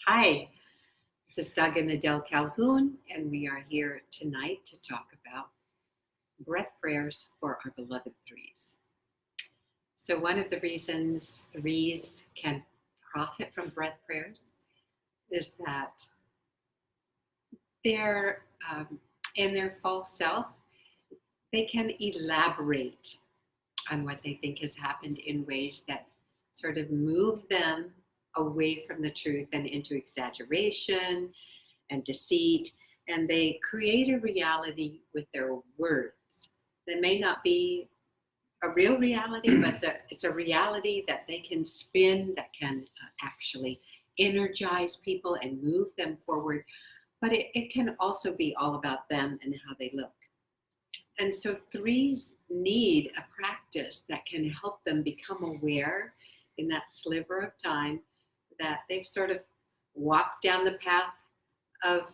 Hi, this is Doug and Adele Calhoun, and we are here tonight to talk about breath prayers for our beloved threes. So one of the reasons threes can profit from breath prayers is that they're in their false self, they can elaborate on what they think has happened in ways that sort of move them away from the truth and into exaggeration and deceit, and they create a reality with their words that may not be a real reality, but it's a reality that they can spin, that can actually energize people and move them forward, but it can also be all about them and how they look. And so threes need a practice that can help them become aware in that sliver of time that they've sort of walked down the path of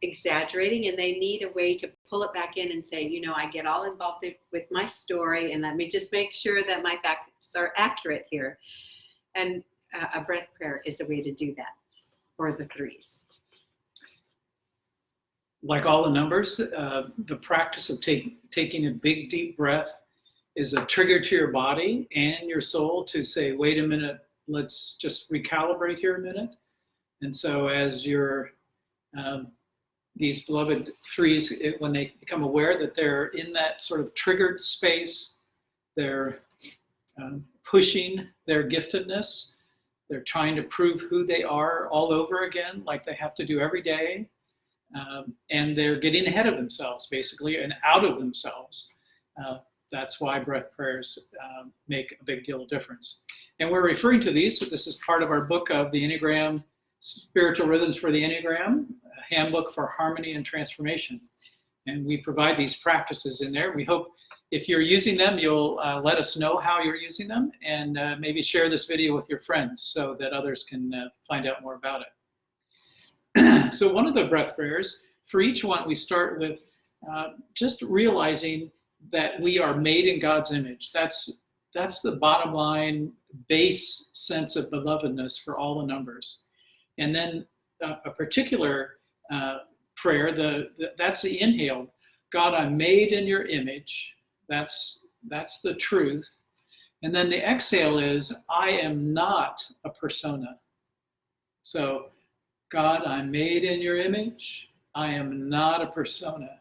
exaggerating, and they need a way to pull it back in and say, I get all involved with my story, and let me just make sure that my facts are accurate here. And a breath prayer is a way to do that for the threes. Like all the numbers, the practice of taking a big, deep breath is a trigger to your body and your soul to say, wait a minute, let's just recalibrate here a minute. And so as these beloved threes, when they become aware that they're in that sort of triggered space, they're pushing their giftedness, they're trying to prove who they are all over again, like they have to do every day. And they're getting ahead of themselves, basically, and out of themselves. That's why breath prayers make a big deal of difference. And we're referring to these, so this is part of our book of the Enneagram, Spiritual Rhythms for the Enneagram, a handbook for harmony and transformation. And we provide these practices in there. We hope if you're using them, you'll let us know how you're using them, and maybe share this video with your friends so that others can find out more about it. So one of the breath prayers, for each one, we start with just realizing that we are made in God's image. That's the bottom line, base sense of belovedness for all the numbers. And then a particular prayer, that's the inhale. God, I'm made in your image. That's the truth. And then the exhale is, I am not a persona. So, God, I'm made in your image. I am not a persona.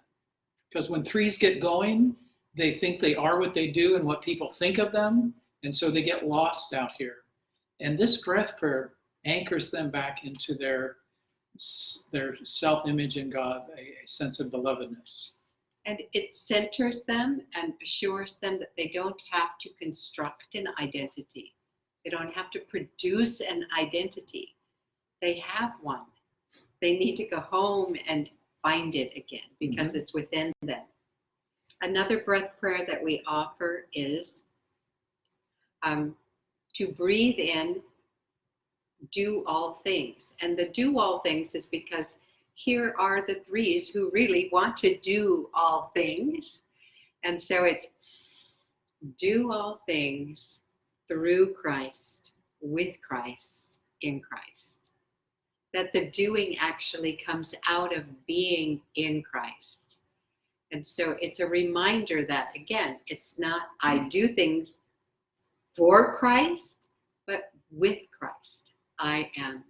Because when threes get going, they think they are what they do and what people think of them. And so they get lost out here. And this breath prayer anchors them back into their self-image in God, a sense of belovedness. And it centers them and assures them that they don't have to construct an identity. They don't have to produce an identity. They have one. They need to go home and find it again because it's within them. Another breath prayer that we offer is to breathe in, do all things. And the do all things is because here are the threes who really want to do all things. And so it's do all things through Christ, with Christ, in Christ. That the doing actually comes out of being in Christ. And so it's a reminder that, again, it's not I do things for Christ, but with Christ. I am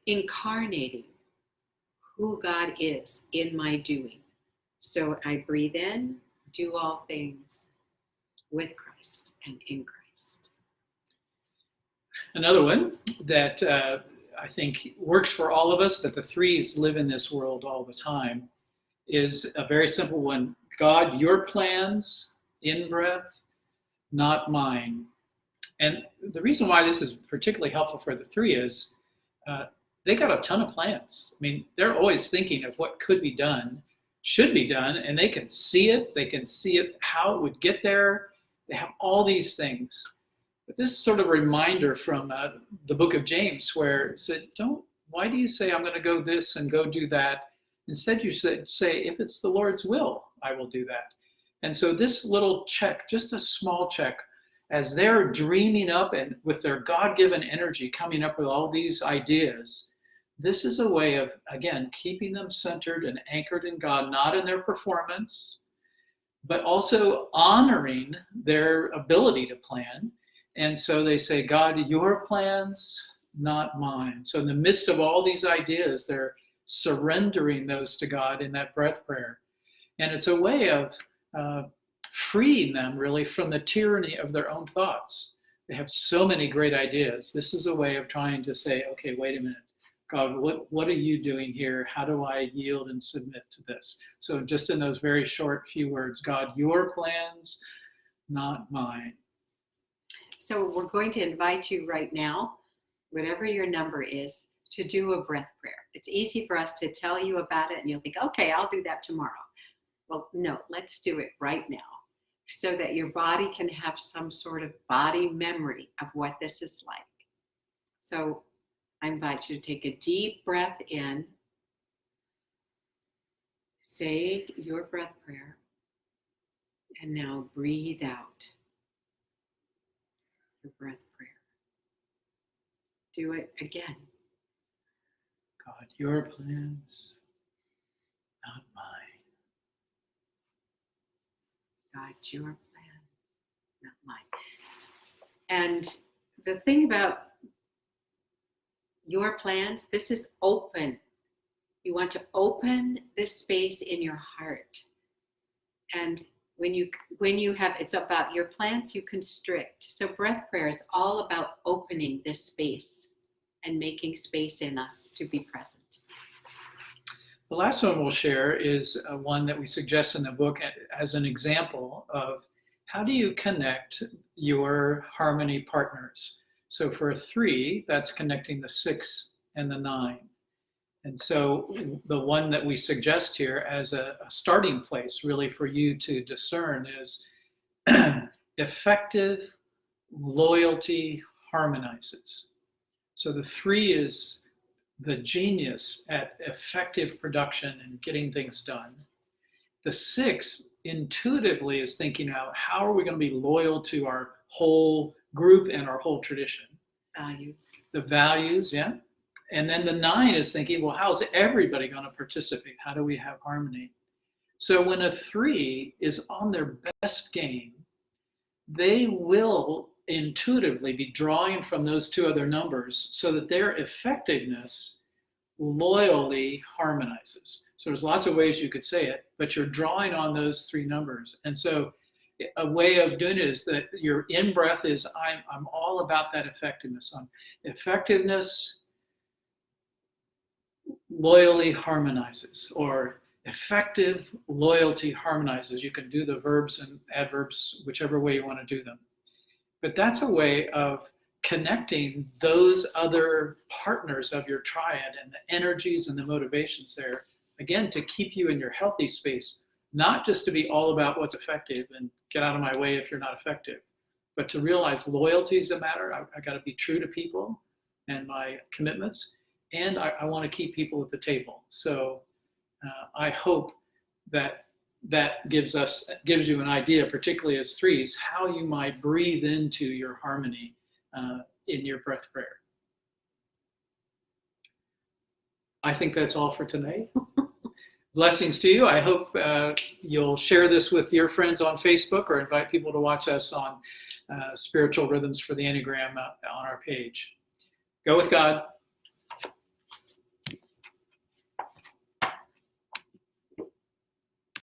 incarnating who God is in my doing. So I breathe in, do all things with Christ and in Christ. Another one that I think works for all of us, but the threes live in this world all the time, is a very simple one. God, your plans, in breath, not mine. And the reason why this is particularly helpful for the three is they got a ton of plans. I mean, they're always thinking of what could be done, should be done, and they can see it. They can see it, how it would get there. They have all these things. But this is sort of a reminder from the book of James where it said, why do you say I'm going to go this and go do that? Instead, you say, if it's the Lord's will, I will do that. And so this little check, just a small check, as they're dreaming up and with their God-given energy coming up with all these ideas, this is a way of, again, keeping them centered and anchored in God, not in their performance, but also honoring their ability to plan. And so they say, God, your plans, not mine. So in the midst of all these ideas, they're surrendering those to God in that breath prayer. And it's a way of freeing them really from the tyranny of their own thoughts. They have so many great ideas. This is a way of trying to say, okay, wait a minute. God, what are you doing here? How do I yield and submit to this? So just in those very short few words, God, your plans, not mine. So we're going to invite you right now, whatever your number is, to do a breath prayer. It's easy for us to tell you about it and you'll think, okay, I'll do that tomorrow. Well, no, let's do it right now so that your body can have some sort of body memory of what this is like. So I invite you to take a deep breath in, say your breath prayer, and now breathe out your breath prayer. Do it again. God, your plans, not mine. God, your plan, not mine. And the thing about your plans, this is open. You want to open this space in your heart. And when you have, it's about your plans, you constrict. So breath prayer is all about opening this space and making space in us to be present. The last one we'll share is one that we suggest in the book as an example of how do you connect your harmony partners. So for a 3, that's connecting the 6 and the 9. And so the one that we suggest here as a starting place really for you to discern is effective loyalty harmonizes. So the 3 is the genius at effective production and getting things done. The 6 intuitively is thinking out how are we going to be loyal to our whole group and our whole tradition. Values. The values, yeah. And then the 9 is thinking, well, how's everybody going to participate? How do we have harmony? So when a 3 is on their best game, they will intuitively be drawing from those 2 other numbers so that their effectiveness loyally harmonizes. So there's lots of ways you could say it, but you're drawing on those 3 numbers. And so a way of doing it is that your in-breath is, I'm all about that effectiveness. Effectiveness loyally harmonizes, or effective loyalty harmonizes. You can do the verbs and adverbs whichever way you want to do them. But that's a way of connecting those other partners of your triad and the energies and the motivations there, again, to keep you in your healthy space, not just to be all about what's effective and get out of my way if you're not effective, but to realize loyalty is a matter. I got to be true to people and my commitments, and I want to keep people at the table. So I hope that gives you an idea, particularly as 3s, how you might breathe into your harmony in your breath prayer. I think that's all for today. Blessings to you. I hope you'll share this with your friends on Facebook or invite people to watch us on Spiritual Rhythms for the Enneagram on our page. Go with God.